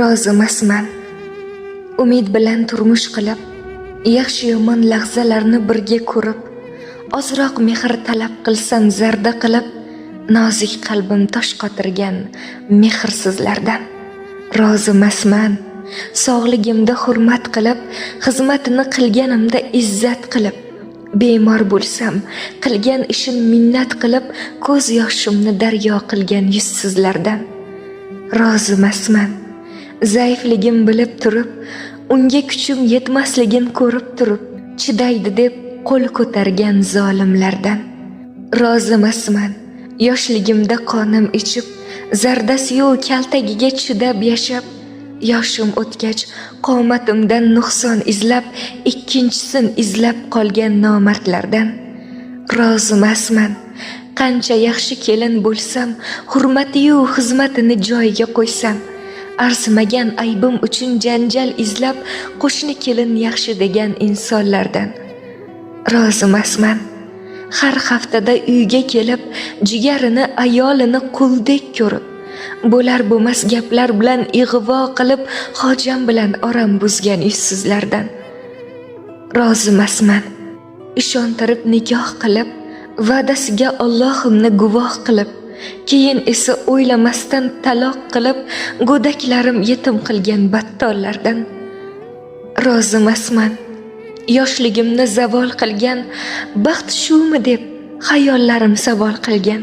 rozi emasman. Umid bilan turmush qilib, yaxshi yomon lahzalarni birga ko'rib, ozroq mehr talab qilsam zarda qilib, nozik qalbim tosh qotirgan mehrsizlardan. Rozi emasman. Sog'ligimda hurmat qilib, xizmatini qilganimda izzat qilib, bemor bo'lsam, qilgan ishim minnat qilib, ko'z yoshimni daryo qilgan yuzsizlardan. Rozi emasman. Zaifligim bilib turib, unga kuchim yetmasligini ko'rib turib, chidaydi deb qo'l ko'targan zolimlardan. Rozi emasman. Yoshligimda qonim ichib, zardasi-yu kaltagiga chidab yashab, yoshim o'tgach qomatimdan nuqson izlab, ikkinchisin izlab qolgan nomardlardan. Rozi emasman. Qancha yaxshi kelin bo'lsam, hurmati-yu xizmatini joyiga qo'ysam, arzimagan aybim uchun janjal izlab, qo'shni kelin yaxshi degan insonlardan. Rozi emasman. Har haftada uyga kelib, jigarini, ayolini quldek ko'rib, bo'lar bo'lmas gaplar bilan ig'vo qilib, hojam bilan oram buzgan yuzsizlardan. Rozi emasman. Ishontirib nikoh qilib, va'dasiga Allohimni guvoh qilib, keyin esa o'ylamasdan taloq qilib, go'daklarim yetim qilgan battollardan. Rozi emasman. Yoshligimni zavol qilgan, baxt shumi deb xayollarim savol qilgan,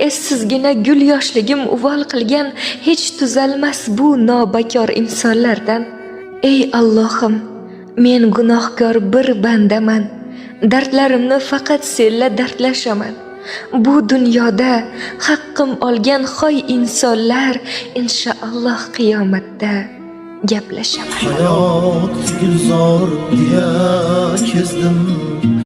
essizgina gul yoshligim uvol qilgan, hech tuzalmas bu nobakor insonlardan. Ey Allohim, men gunohkor bir bandaman, dardlarimni faqat senla dardlashaman. Bu dunyoda haqqim olgan xoy insonlar inshaalloh qiyomatda gaplashaman. Hayot gulzor deya kezdim.